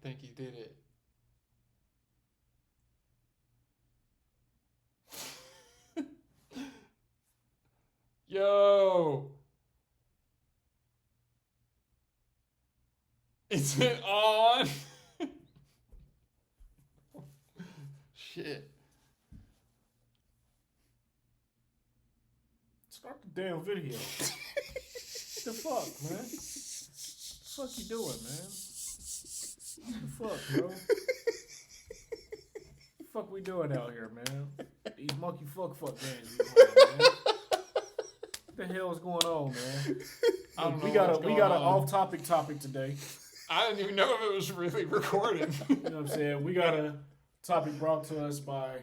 think he did it. Yo! Is it on? Shit. Start the damn video. What the fuck, man? What the fuck you doing, man? What the fuck, bro? What the fuck we doing out here, man? These monkey fuck games we playing, man. What the hell is going on, man? I don't know We got what's an going on. off-topic topic today. I didn't even know if it was really recording. You know what I'm saying? We got a topic brought to us by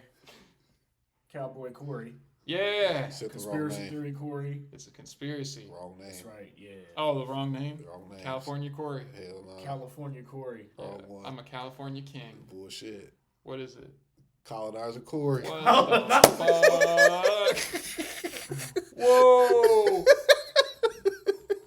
Cowboy Corey. Yeah. Said the wrong Conspiracy name. theory Corey. It's a conspiracy. Wrong name. That's right, yeah. Oh, the wrong name? The wrong name. California Corey. Hell no. California Corey. Wrong one. I'm a California king. Bullshit. What is it? Colonizer Corey. What the fuck? Whoa!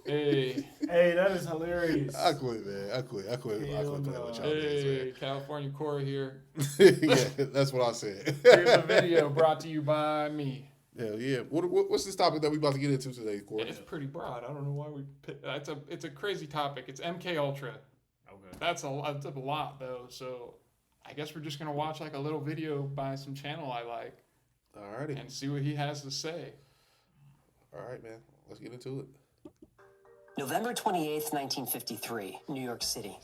Hey. Hey, that is hilarious. I quit, man. I quit Hell playing no. with y'all Hey, California Corey here. niggas, man. Yeah, that's what I said. Here's a video brought to you by me. Hell yeah. What's this topic that we about to get into today, Corey? It's pretty broad. I don't know why we picked. It's a crazy topic. It's MKUltra. Okay. That's a lot though. So I guess we're just gonna watch like a little video by some channel I like Alrighty. and see what he has to say. All right, man. Let's get into it. November 28th, 1953, New York City.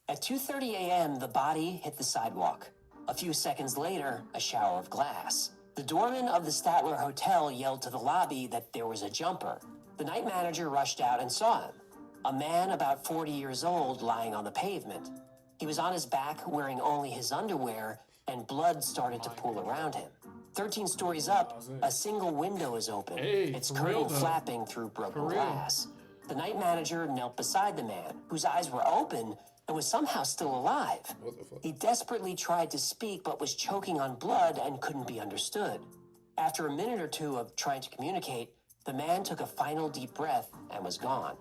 At 2:30 a.m., the body hit the sidewalk. A few seconds later, a shower of glass. The doorman of the Statler Hotel yelled to the lobby that there was a jumper. The night manager rushed out and saw him. A man about 40 years old lying on the pavement. He was on his back wearing only his underwear, and blood started to pool around him. 13 stories up, a single window is open, Hey, its for real, curtain though. flapping through broken For real. glass. The night manager knelt beside the man, whose eyes were open and was somehow still alive. What the fuck? He desperately tried to speak but was choking on blood and couldn't be understood. After a minute or two of trying to communicate, the man took a final deep breath and was gone.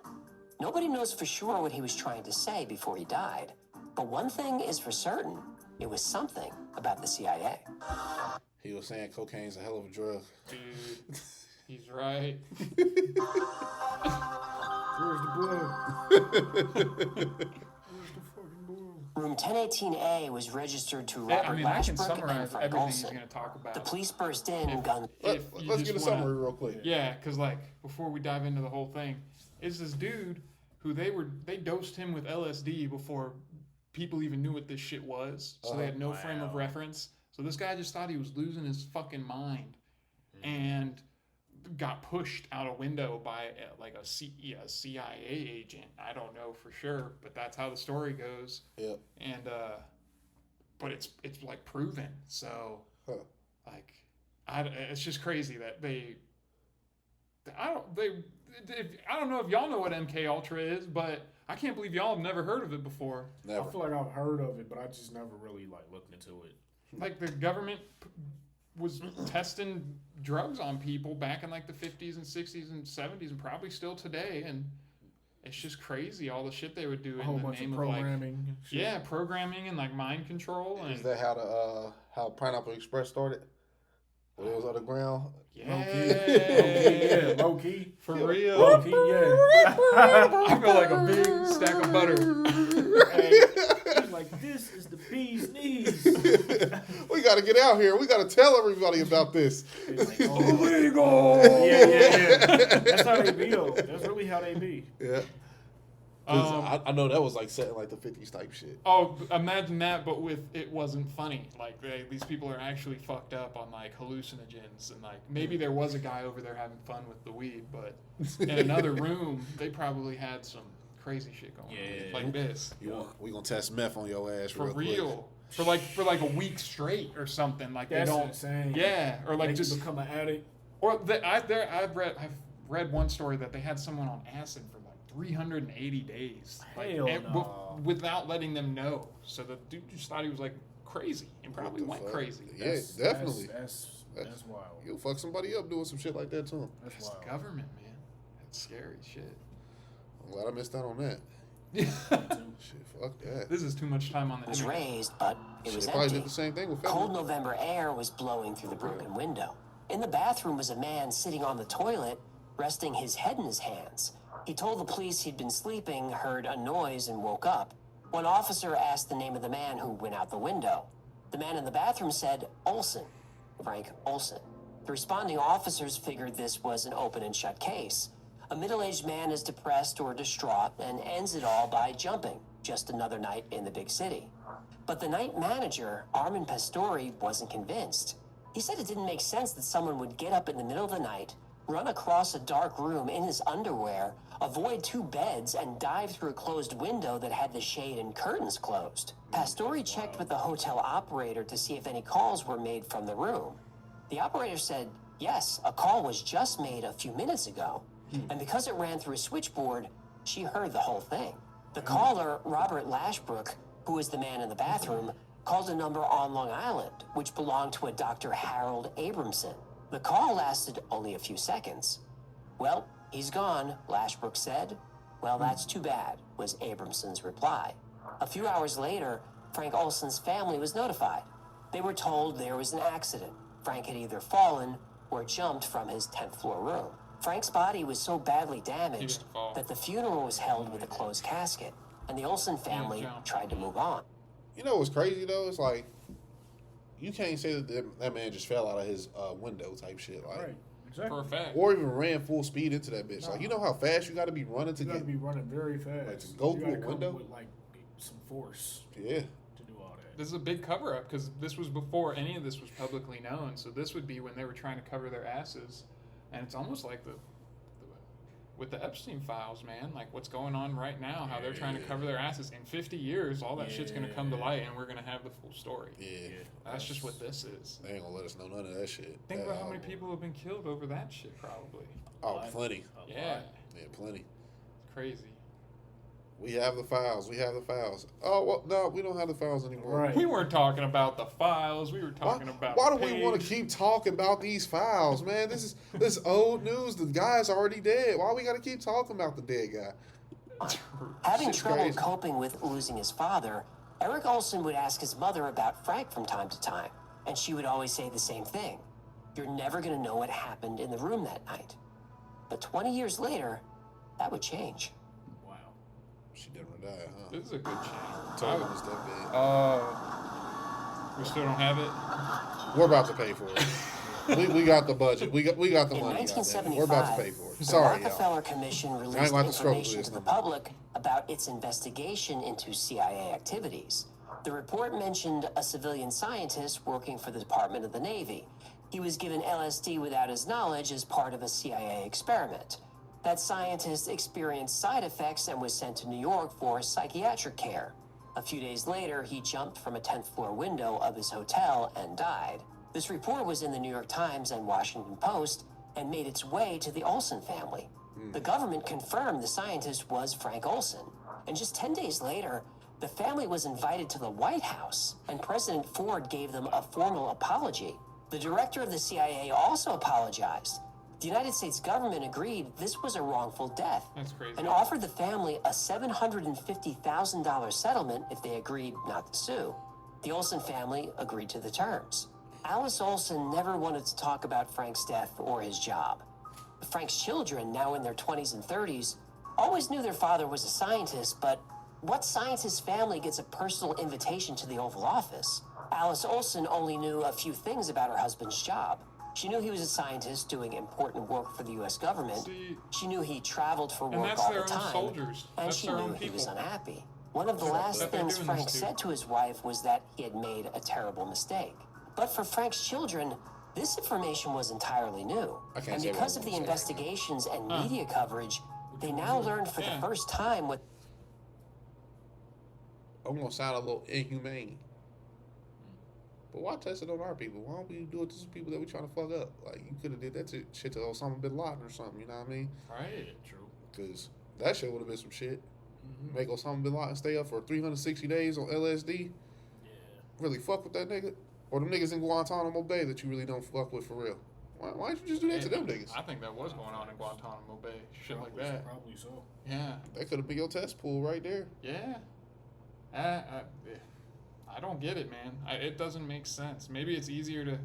Nobody knows for sure what he was trying to say before he died. But one thing is for certain, it was something about the CIA. He was saying cocaine's a hell of a drug. Dude, he's right. Where's the blood? Where's the fucking blood? Room 1018A was registered to I Robert mean, I can Lashbrook and summarize Frank everything he's Olson. gonna talk about. The police burst in, guns. If you Let's just get a wanna- summary real quick. Yeah, because like before we dive into the whole thing, is this dude who they dosed him with LSD before people even knew what this shit was, so they had no frame of Wow. reference. So this guy just thought he was losing his fucking mind, and got pushed out a window by like a CIA agent. I don't know for sure, but that's how the story goes. Yep. And but it's like proven. So Huh. like it's just crazy that I don't know if y'all know what MKUltra is, but I can't believe y'all have never heard of it before. Never. I feel like I've heard of it, but I just never really like looked into it. Like the government was testing drugs on people back in like the 50s and 60s and 70s and probably still today, and it's just crazy all the shit they would do A in whole the bunch name of of like programming. and shit. yeah, programming and like mind control and Is that how Pineapple Express started? When it was underground? yeah, Low key. for real. Low key, yeah. I feel like a big stack of butter. Hey, he's like, this is the bee's knees. We got to get out here. We got to tell everybody about this. It's like, oh, Illegal. yeah. That's how they be, though. That's really how they be. Yeah. 'Cause I know that was like set in like the 50s type shit. Oh, imagine that, but with it wasn't funny. Like these people are actually fucked up on like hallucinogens, and like maybe there was a guy over there having fun with the weed, but in another room they probably had some crazy shit going on, like this We gonna test meth on your ass for real real for like a week straight or something. Like That's they don't, insane. yeah, or like They just become an addict. or I've read one story that they had someone on acid for like 380 days, like, Hell no. without letting them know. So the dude just thought he was like crazy and probably What the went fuck? crazy. Yeah, definitely. That's wild. You'll fuck somebody up doing some shit like that too. That's It's wild. the government, man. That's scary shit. I'm glad I missed out on that. Shit, fuck that. This is too much time on the was news. raised, but it was Shit, probably empty. did the same thing with Cold fentanyl. November air was blowing through the broken window. In the bathroom was a man sitting on the toilet, resting his head in his hands. He told the police he'd been sleeping, heard a noise, and woke up. One officer asked the name of the man who went out the window. The man in the bathroom said Olson, Frank Olson. The responding officers figured this was an open and shut case. A middle-aged man is depressed or distraught and ends it all by jumping. Just another night in the big city. But the night manager, Armin Pastori, wasn't convinced. He said it didn't make sense that someone would get up in the middle of the night, run across a dark room in his underwear, avoid 2 beds, and dive through a closed window that had the shade and curtains closed. Pastori checked with the hotel operator to see if any calls were made from the room. The operator said, yes, a call was just made a few minutes ago. And because it ran through a switchboard, she heard the whole thing. The caller, Robert Lashbrook, who was the man in the bathroom, called a number on Long Island, which belonged to a Dr. Harold Abramson. The call lasted only a few seconds. Well, he's gone, Lashbrook said. Well, that's too bad, was Abramson's reply. A few hours later, Frank Olson's family was notified. They were told there was an accident. Frank had either fallen or jumped from his 10th floor room. Frank's body was so badly damaged that the funeral was held with a closed casket, and the Olson family tried to move on. You know what's crazy though? It's like you can't say that man just fell out of his window type shit, like, Right. Exactly. For a fact. or even ran full speed into that bitch. No. Like, you know how fast you got to be running to You gotta get? be running very fast. Like, to go You through a gotta come window? with like some force Yeah, to do all that. This is a big cover up because this was before any of this was publicly known. So this would be when they were trying to cover their asses, and it's almost like with the Epstein files, man. Like what's going on right now? How they're trying to cover their asses. In 50 years, all that shit's gonna come to light, and we're gonna have the full story. yeah. That's just what this is. They ain't gonna let us know none of that shit. Think That about how many album. people have been killed over that shit. Probably. Oh, plenty. A Yeah, lot. Yeah, plenty. it's crazy. We have the files. We have the files. Oh, well, no, we don't have the files anymore. Right. We weren't talking about the files. We were Why, talking about. why do we Paige. want to keep talking about these files, man? This is old news. The guy's already dead. Why we got to keep talking about the dead guy? Having Shit's trouble crazy. coping with losing his father, Eric Olson would ask his mother about Frank from time to time, and she would always say the same thing. You're never going to know what happened in the room that night. But 20 years later, that would change. Wow. She never died, huh? This is a good channel. Told us that bad. We still don't have it. We're about to pay for it. we got the budget. We got the In money. goddamn it. 1975, We're about to pay for it. the Sorry, y'all. Rockefeller Commission I released ain't gonna have to struggle with information this to the no more. public about its investigation into CIA activities. The report mentioned a civilian scientist working for the Department of the Navy. He was given LSD without his knowledge as part of a CIA experiment. That scientist experienced side effects and was sent to New York for psychiatric care. A few days later, he jumped from a 10th floor window of his hotel and died. This report was in the New York Times and Washington Post and made its way to the Olson family. The government confirmed the scientist was Frank Olson. And just 10 days later, the family was invited to the White House, and President Ford gave them a formal apology. The director of the CIA also apologized. The United States government agreed this was a wrongful death That's crazy. and offered the family a $750,000 settlement if they agreed not to sue. The Olson family agreed to the terms. Alice Olson never wanted to talk about Frank's death or his job. Frank's children, now in their 20s and 30s, always knew their father was a scientist, but what scientist family gets a personal invitation to the Oval Office? Alice Olson only knew a few things about her husband's job. She knew he was a scientist doing important work for the U.S. government. See, She knew he traveled for and work that's all their the own time. soldiers. And That's she their knew own he was people. unhappy. One of the last that they're things doing Frank this to. said to his wife was that he had made a terrible mistake. But for Frank's children, this information was entirely new. I can't And say what because I'm of the gonna say right now. investigations and media coverage, they now learned for Yeah. the first time what I'm gonna sound a little inhumane. But why test it on our people? Why don't we do it to some people that we trying to fuck up? Like, you could have did that to shit to Osama bin Laden or something, you know what I mean? Right. True. Because that shit would have been some shit. Mm-hmm. Make Osama bin Laden stay up for 360 days on LSD. Yeah. Really fuck with that nigga? Or them niggas in Guantanamo Bay that you really don't fuck with for real. Why don't you just do that to them niggas? I think that was going on in Guantanamo Bay. Shit like that. Probably so. Yeah. That could have been your test pool right there. Yeah. I don't get it, man. It doesn't make sense. Maybe it's easier to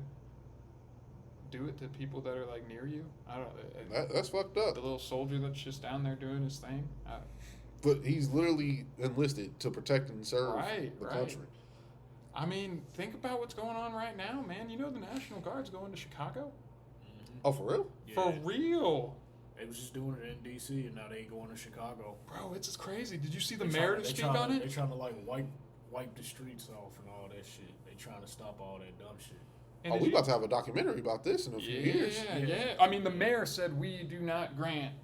do it to people that are like near you. I don't. That's fucked up. The little soldier that's just down there doing his thing. But he's literally enlisted to protect and serve the Right. country. I mean, think about what's going on right now, man. You know the National Guard's going to Chicago? Oh, for real? Yeah. For real. They was just doing it in D.C. and now they going to Chicago. Bro, it's crazy. Did you see the They mayor tryna- to they speak tryna- on They it? trying to like wipe the streets off and all that shit. They trying to stop all that dumb shit. And Oh, did we you- about to have a documentary about this in a few years. Yeah. I mean, the mayor said we do not grant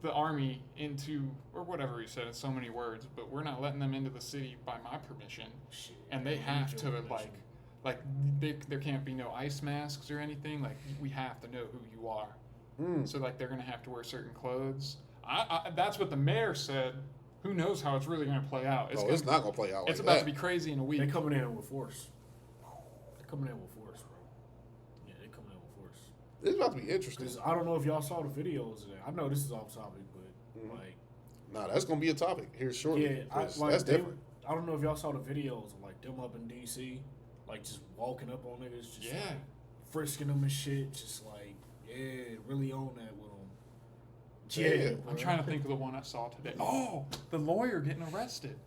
the army into, or whatever he said in so many words, but we're not letting them into the city by my permission. Shit. And they need have your to, permission. there can't be no ice masks or anything. Like, we have to know who you are. So, like, they're going to have to wear certain clothes. That's what the mayor said. Who knows how it's really going to play out. It's not going to play out like It's about that. to be crazy in a week. They coming in with force. They're coming in with force, bro. Yeah, they coming in with force. It's about to be interesting. Because I don't know if y'all saw the videos of that. I know this is off topic, but like, Nah, that's going to be a topic here shortly. yeah, 'cause like that's they, different. I don't know if y'all saw the videos of like them up in DC, like just walking up on niggas, just like, frisking them and shit, just like really on that with them. Yeah, I'm trying to think of the one I saw today. Oh, the lawyer getting arrested.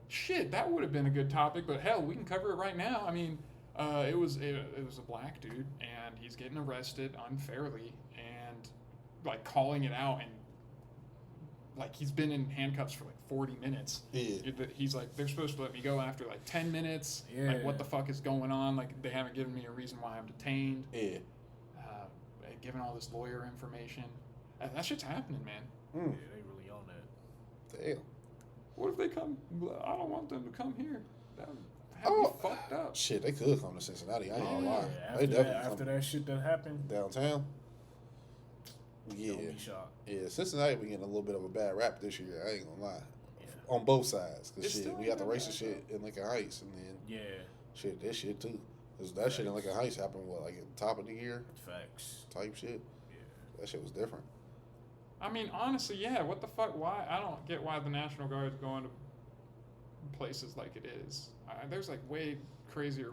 Shit, that would have been a good topic, but hell, we can cover it right now. I mean, it was a black dude, and he's getting arrested unfairly, and like calling it out, and like he's been in handcuffs for like 40 minutes. Yeah. He's like, they're supposed to let me go after like 10 minutes. Yeah. Like, what the fuck is going on? Like, they haven't given me a reason why I'm detained. Yeah. Giving all this lawyer information. That shit's happening, man. Yeah, they really on that. Damn. What if they come? I don't want them to come here. That would have me fucked up. Shit, they could come to Cincinnati. I ain't gonna lie. Yeah, They definitely after come that shit that happened, downtown. Yeah. don't be shocked. Yeah, Cincinnati been getting a little bit of a bad rap this year. I ain't gonna lie. Yeah. On both sides. Because It's shit, still we got the ain't racist bad, shit in Lincoln Heights. And then Yeah, shit, this shit too. Because that shit in Lincoln Heights happened, like at the top of the year facts. type shit. Yeah. That shit was different. I mean, honestly, yeah. What the fuck? Why? I don't get why the National Guard's going to places like it is. There's like way crazier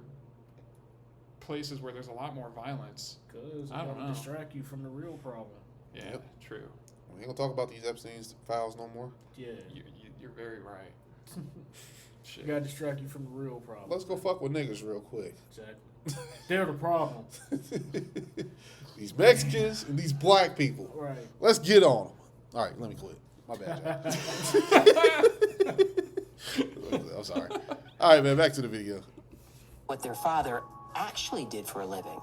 places where there's a lot more violence. Because I it don't don't know. distract you from the real problem. Yeah, Yep. true. We ain't gonna talk about these Epstein's files no more. Yeah. You're very right. Shit. You gotta distract you from the real problem. Let's go fuck with niggas real quick. Exactly. They're the problem. These Mexicans and these black people. Right. Let's get on them. All right, let me quit. My bad, y'all. I'm sorry. All right, man, back to the video. What their father actually did for a living.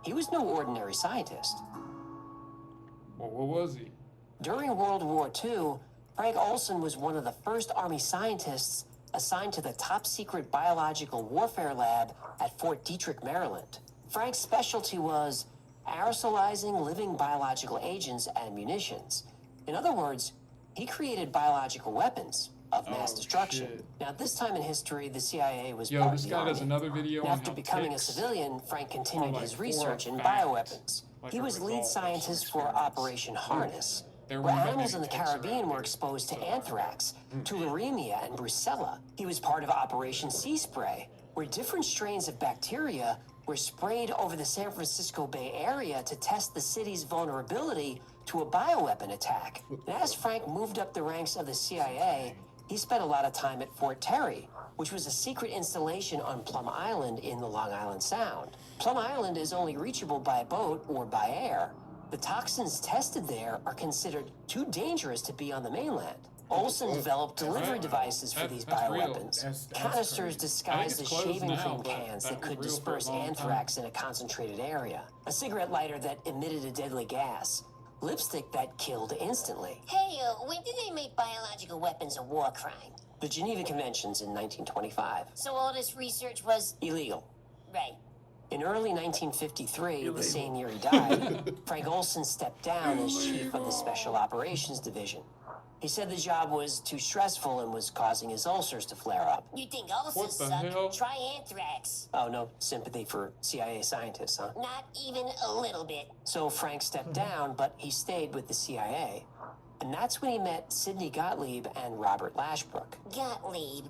He was no ordinary scientist. Well, what was he? During World War II, Frank Olson was one of the first Army scientists assigned to the top secret biological warfare lab at Fort Detrick, Maryland. Frank's specialty was aerosolizing living biological agents and munitions. In other words, he created biological weapons of mass destruction. shit. Now, at this time in history, the CIA was Yo, part this of the guy does Army. another video on After how becoming a ticks civilian, Frank continued like his 4 research in facts, bioweapons. like He a was lead result of scientist for experiments. Operation Harness, There where weren't that animals in many the ticks Caribbean around were here, exposed to so- anthrax, tularemia, and brucella. He was part of Operation Sea Spray, where different strains of bacteria were sprayed over the San Francisco Bay Area to test the city's vulnerability to a bioweapon attack. And as Frank moved up the ranks of the CIA, he spent a lot of time at Fort Terry, which was a secret installation on Plum Island in the Long Island Sound. Plum Island is only reachable by boat or by air. The toxins tested there are considered too dangerous to be on the mainland. Olson developed delivery right. devices for these That's real. bioweapons. That's Canisters crazy. disguised I as think it's closed shaving now, cream but cans that that could was real for a disperse long time. anthrax in a concentrated area. A cigarette lighter that emitted a deadly gas. Lipstick that killed instantly. Hey, when did they make biological weapons a war crime? The Geneva Conventions in 1925. So all this research was Illegal. right. In early 1953, the same year he died, Frank Olson stepped down as chief of the Special Operations Division. He said the job was too stressful and was causing his ulcers to flare up. You think ulcers What the suck? hell? Try anthrax. Oh, no sympathy for CIA scientists, huh? Not even a little bit. So Frank stepped down, but he stayed with the CIA. And that's when he met Sidney Gottlieb and Robert Lashbrook. Gottlieb.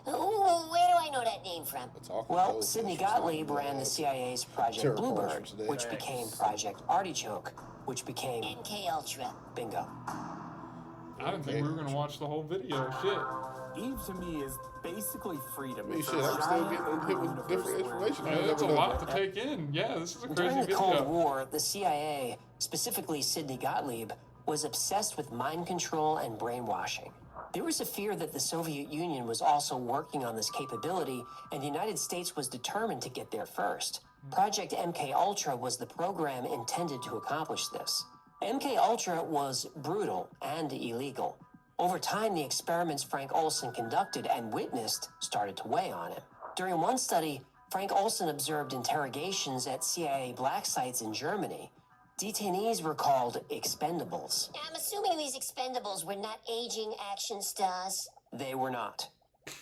Ooh, where do I know that name from? Well, Sidney Gottlieb ran the CIA's Project Terror Bluebird, commercials today. which became Project Artichoke, which became MKUltra. Bingo. I didn't think we were gonna watch the whole video. Shit. Eve to me is basically freedom. I mean, It's shit, a I'm still giant getting hit with different universe information. Man, that's a lot to take in. Yeah, this is a During crazy the Cold video. War, the CIA, specifically Sidney Gottlieb, was obsessed with mind control and brainwashing. There was a fear that the Soviet Union was also working on this capability, and the United States was determined to get there first. Project MKUltra was the program intended to accomplish this. MKUltra was brutal and illegal. Over time, the experiments Frank Olson conducted and witnessed started to weigh on him. During one study, Frank Olson observed interrogations at CIA black sites in Germany. Detainees were called expendables. I'm assuming these expendables were not aging action stars. They were not.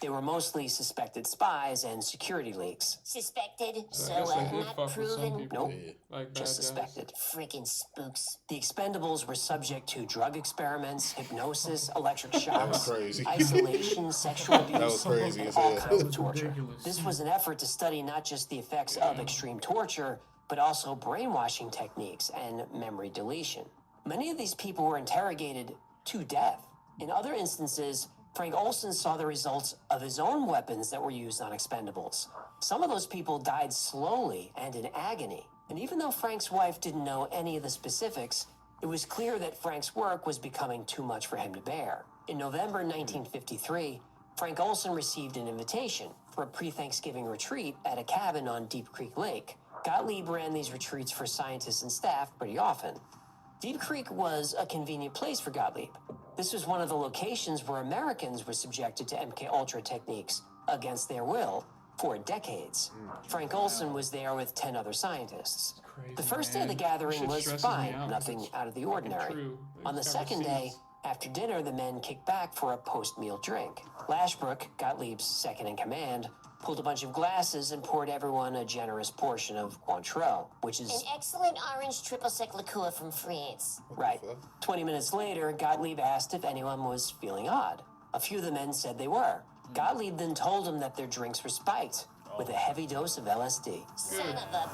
They were mostly suspected spies and security leaks. Suspected, So I guess they did not fuck with some proven. people. Nope, Like bad just guys. suspected. Freaking spooks. The expendables were subject to drug experiments, hypnosis, electric shocks, crazy. isolation, sexual abuse, was crazy and as all hell. kinds of torture. Ridiculous. This was an effort to study not just the effects of extreme torture, but also brainwashing techniques and memory deletion. Many of these people were interrogated to death. In other instances, Frank Olson saw the results of his own weapons that were used on expendables. Some of those people died slowly and in agony. And even though Frank's wife didn't know any of the specifics, it was clear that Frank's work was becoming too much for him to bear. In November 1953, Frank Olson received an invitation for a pre-Thanksgiving retreat at a cabin on Deep Creek Lake. Gottlieb ran these retreats for scientists and staff pretty often. Deep Creek was a convenient place for Gottlieb. This was one of the locations where Americans were subjected to MKUltra techniques against their will for decades. Frank Olson was there with 10 other scientists. Crazy, The first day of the man. gathering Shit was stresses me fine, out 'cause nothing it's out of the fucking ordinary. true. On the Discovered second day, seeds. after dinner, the men kicked back for a post-meal drink. Lashbrook, Gottlieb's second in command, pulled a bunch of glasses and poured everyone a generous portion of Cointreau, which is An excellent orange triple sec liqueur from France. right. 20 minutes later, Gottlieb asked if anyone was feeling odd. A few of the men said they were. Gottlieb then told them that their drinks were spiked with a heavy dose of LSD. Son of a... God.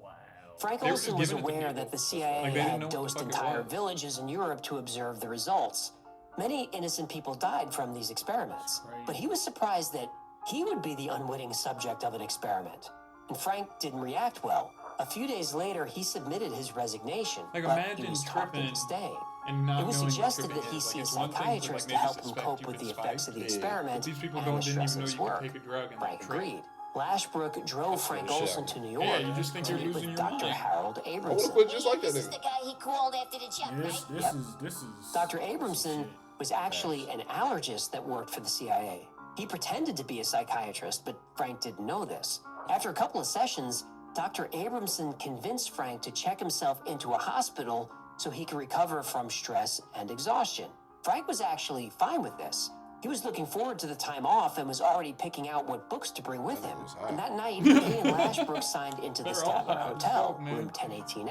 Wow. Frank They were Olson just was giving it to aware people. that the CIA Like, they didn't had know what the dosed fuck it entire was. villages in Europe to observe the results. Many innocent people died from these experiments, Right. but he was surprised that he would be the unwitting subject of an experiment. And Frank didn't react well. A few days later, he submitted his resignation, Like, but imagine he was talked tripping into staying. And not It was knowing what suggested tripping that he is. see a Like, it's one thing psychiatrist like, to maybe help him suspect cope you with could the effects of the spike. experiment But these people and don't the didn't stress even of know his you could work. take a drug and Frank trip. agreed. Lashbrook drove Frank shit. Olson to New York Yeah, you just think to you're meet losing with your Dr. mind. Harold I would Abramson. put just like that This is the nigga. guy he called after the jump, This right? this is Dr. Abramson was actually an allergist that worked for the CIA. He pretended to be a psychiatrist, but Frank didn't know this. After a couple of sessions, Dr. Abramson convinced Frank to check himself into a hospital so he could recover from stress and exhaustion. Frank was actually fine with this. He was looking forward to the time off and was already picking out what books to bring with him. And that night, he and Lashbrook signed into the They're all Statler high as Hotel, fuck, man. room 1018A.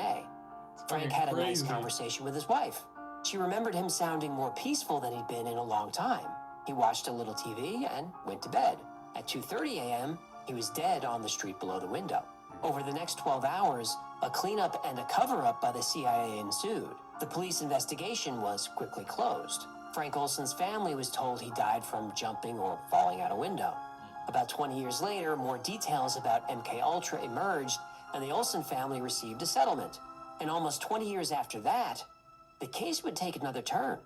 fucking Frank had a nice crazy. conversation with his wife. She remembered him sounding more peaceful than he'd been in a long time. He watched a little TV and went to bed. At 2:30 a.m., he was dead on the street below the window. Over the next 12 hours, a cleanup and a cover-up by the CIA ensued. The police investigation was quickly closed. Frank Olson's family was told he died from jumping or falling out a window. About 20 years later, more details about MKUltra emerged, and the Olson family received a settlement. And almost 20 years after that, the case would take another turn.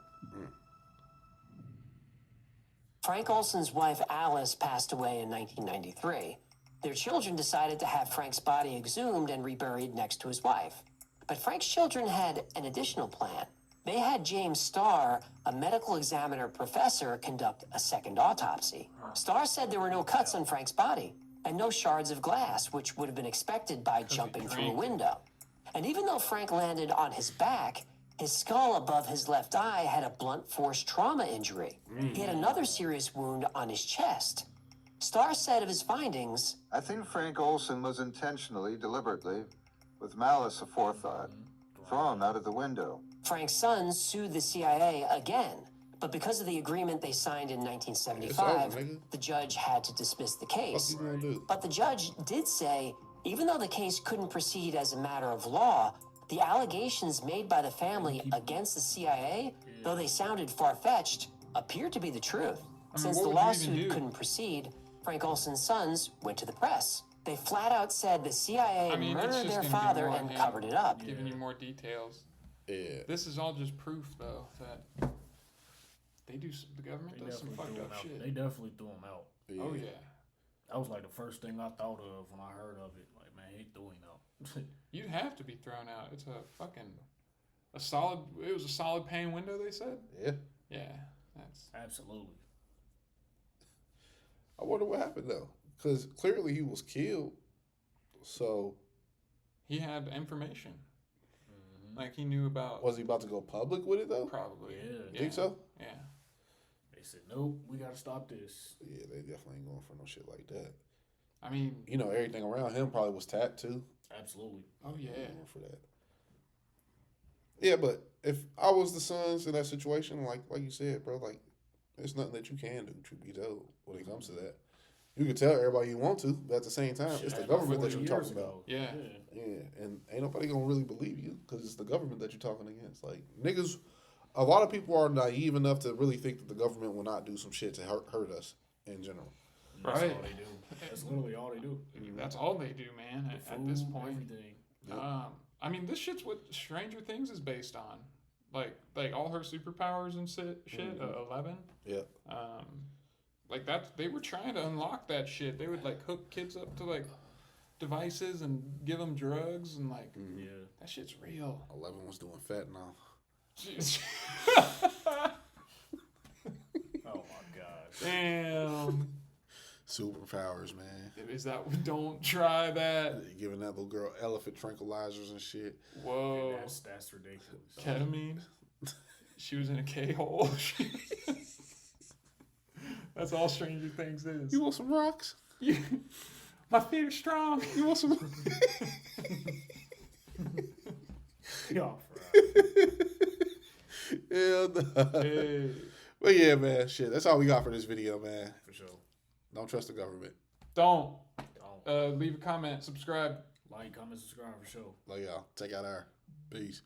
Frank Olson's wife, Alice, passed away in 1993. Their children decided to have Frank's body exhumed and reburied next to his wife. But Frank's children had an additional plan. They had James Starr, a medical examiner professor, conduct a second autopsy. Starr said there were no cuts on Frank's body and no shards of glass, which would have been expected by jumping through a drank. window. And even though Frank landed on his back, His skull above his left eye had a blunt force trauma injury. He had another serious wound on his chest. Starr said of his findings, I think Frank Olson was intentionally, deliberately, with malice aforethought, thrown out of the window. Frank's sons sued the CIA again, but because of the agreement they signed in 1975, It's over, nigga. the judge had to dismiss the What case. you gonna do? But the judge did say, even though the case couldn't proceed as a matter of law, the allegations made by the family against the CIA, though they sounded far-fetched, appeared to be the truth. Since the what would you even lawsuit do? couldn't proceed, Frank Olson's sons went to the press. They flat out said the CIA I mean, it's murdered just their gonna be father more and him covered it up. Giving you more details. Yeah. This is all just proof, though, that the government does some fucked up shit. They definitely threw him out. Oh yeah. That was like the first thing I thought of when I heard of it. Like, man, he threw him out. You'd have to be thrown out. It's it was a solid pane window, they said? Yeah. Yeah, that's... Absolutely. I wonder what happened though, because clearly he was killed. So He had information. Like, he knew about... was he about to go public with it though? Probably. Yeah. Think so? Yeah. They said, nope, we got to stop this. Yeah, they definitely ain't going for no shit like that. I mean... You know, everything around him probably was tapped too. Absolutely. Oh, yeah. Going for that. Yeah, but if I was the sons in that situation, like you said, bro, like there's nothing that you can do, truth be told, when it comes to that. You can tell everybody you want to, but at the same time, it's the government that you're talking about. Yeah. Yeah, and ain't nobody gonna really believe you because it's the government that you're talking against. Like niggas, a lot of people are naive enough to really think that the government will not do some shit to hurt us in general. That's Right. all they do. That's literally all they do. That's all they do, man, at this Food, point. everything. I mean, this shit's what Stranger Things is based on. Like all her superpowers and shit, 11. Yeah. Like they were trying to unlock that shit. They would like hook kids up to like devices and give them drugs and like Yeah. that shit's real. 11 was doing fentanyl. Jeez. Oh my gosh. Damn. Superpowers, man. Is that don't try that? Giving that little girl elephant tranquilizers and shit. Whoa. Yeah, that's ridiculous. Ketamine. She was in a K-hole. That's all Stranger Things is. You want some rocks? My feet are strong. You want some? Y'all Hell no. Hey. But yeah, man, shit. That's all we got for this video, man. for sure. Don't trust the government. Don't. Don't Leave a comment. Subscribe. like, comment, subscribe for sure. Like y'all, take out our peace.